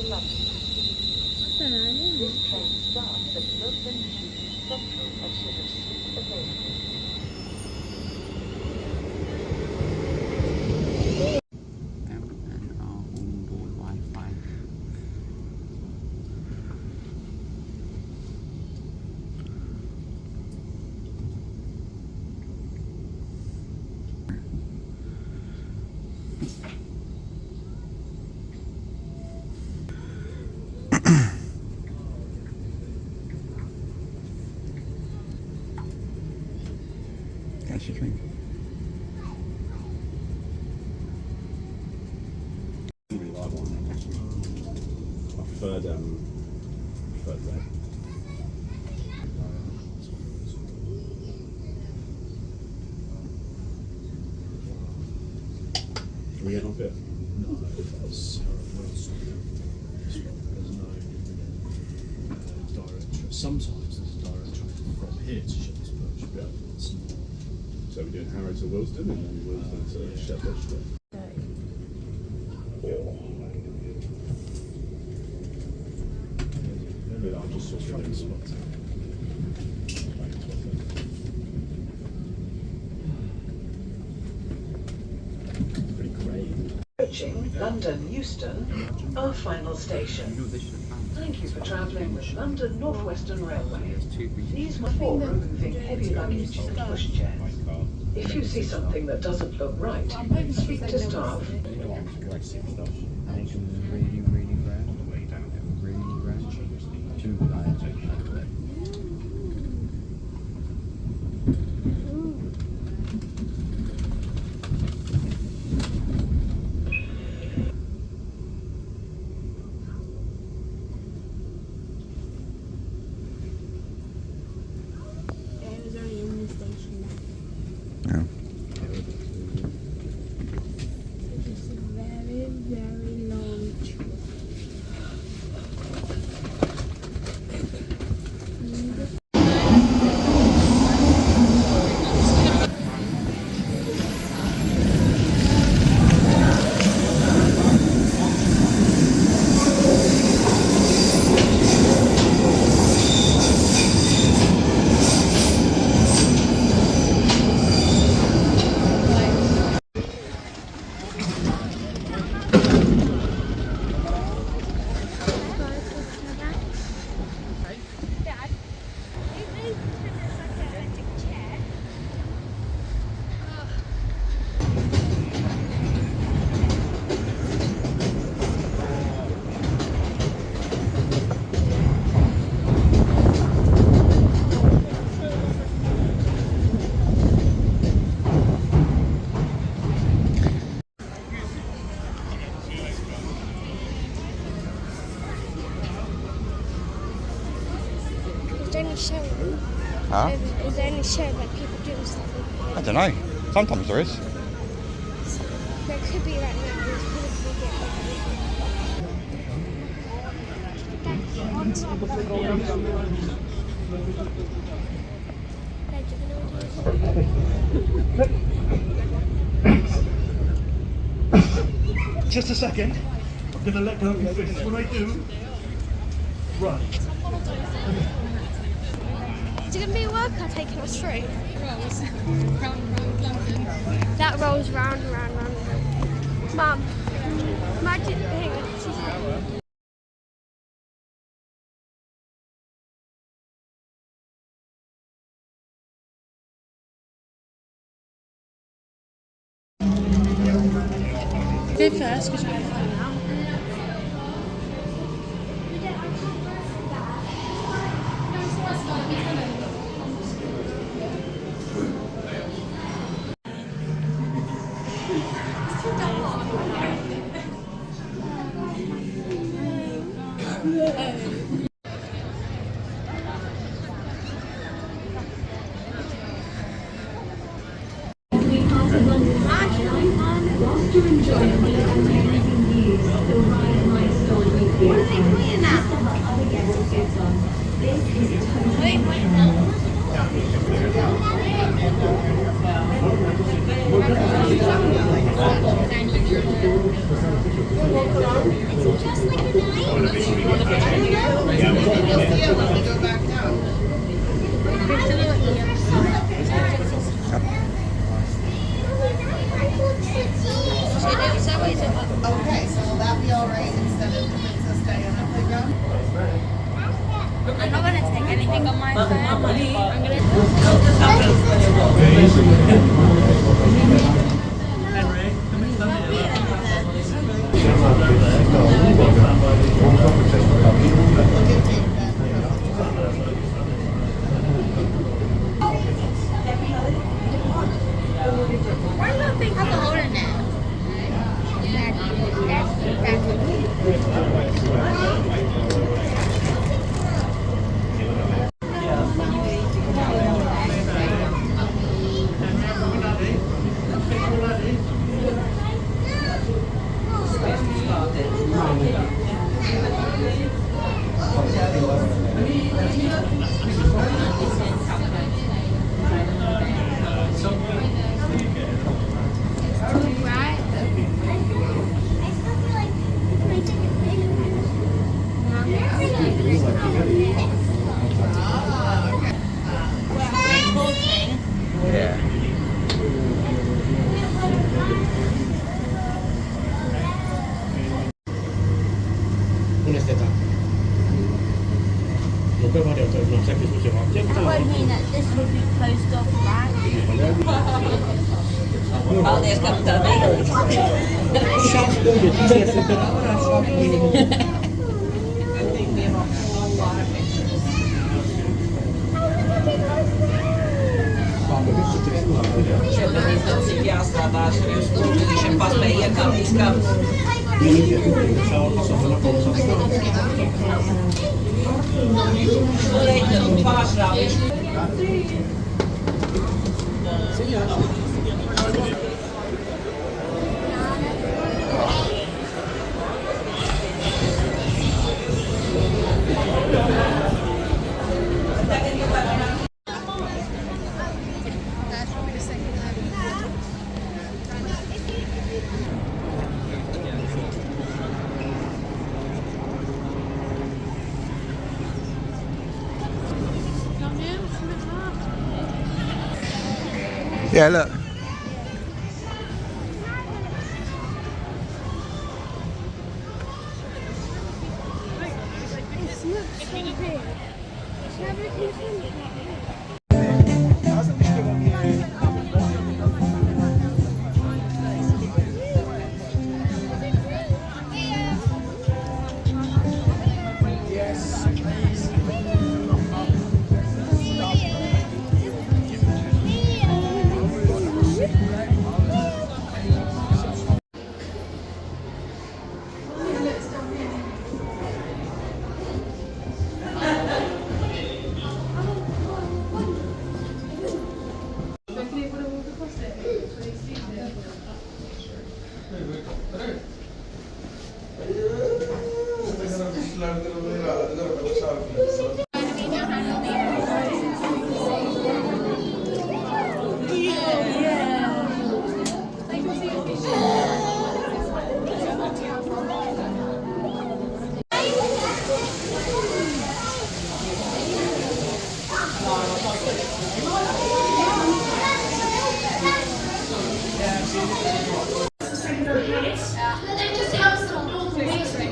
to London. This train starts at Milton Keynes Central and should have seats available. And our onboard Wi-Fi. That's your drink. Really like one. I preferred red. Are we getting off it? No, there's no direct. Sometimes there's a direct train from here to Shepherd's Bush. Yeah. It's not. So we're doing Harrow to Willesden and then Willesden to Shepherd's. Yeah, I'll just switch Train it. spot. Pretty great. Approaching London Euston, our final station. Thank you for travelling with London North Western Railway. These were for removing heavy luggage and pushchairs. If you see something that doesn't look right, speak to staff. Really, really rare. Really rare. 2 layers. It was only in the station now. No. So just a very, very long trip. Dad, you think there's like an electric chair? Is there any show? Huh? Is there any show like people doing stuff? I don't know. Sometimes there is. There could be right now. There's probably Just a second. I'm going to let go of your fist. When I do, run. Is it going to be a worker taking us through? Rolls round London. That rolls round and round and round. Mum, imagine, hang on, she's Do first because you're going to find out. What are they pointing at? Walkaround. It's just like a night. anything on my phone. I'm gonna. Why not think I'm holding it? Yeah. Un esteta. Non puoi fare altro, non sai che succede. That would mean that this would be closed off, right? Yeah, look.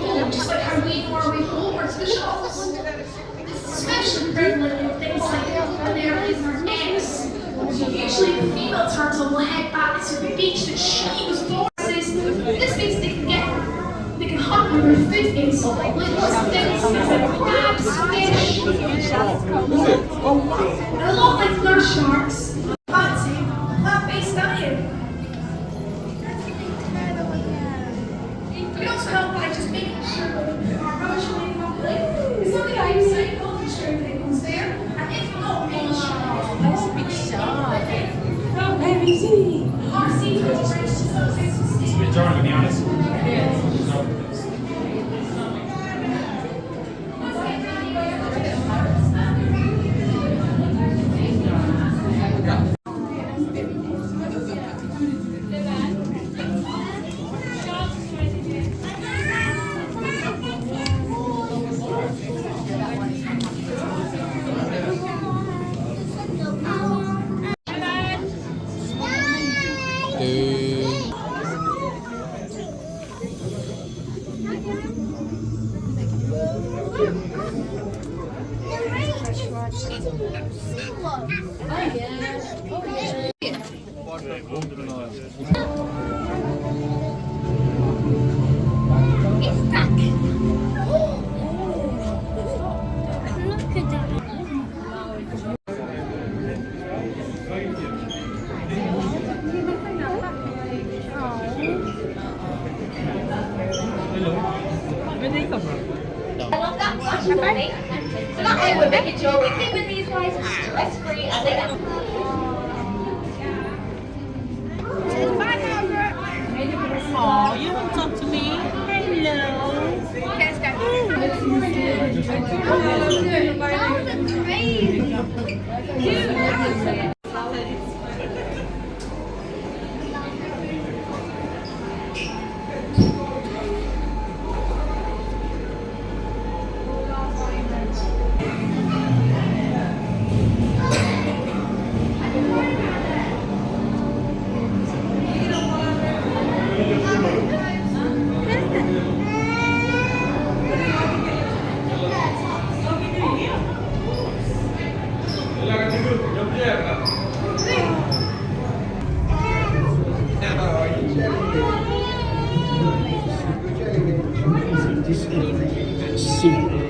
It's not so big. Especially prevalent in things like American eggs. Usually the female turtle will head back to the beach that she was born on. This means they can hunt where their food is, like little things, crabs, fish, and a lot like nurse sharks. Fancy plant-based diet. We also help by just making sure that our rubbish remains properly. It's something I use to making sure everything's there, and if not, making sure it's a big shot. Our seeds will reach to those exits. It's jarring, to be honest. It's back. Look at that. So that way we're making sure we're keeping these guys stress-free as they get. Oh, you want to talk to me? Hello. See.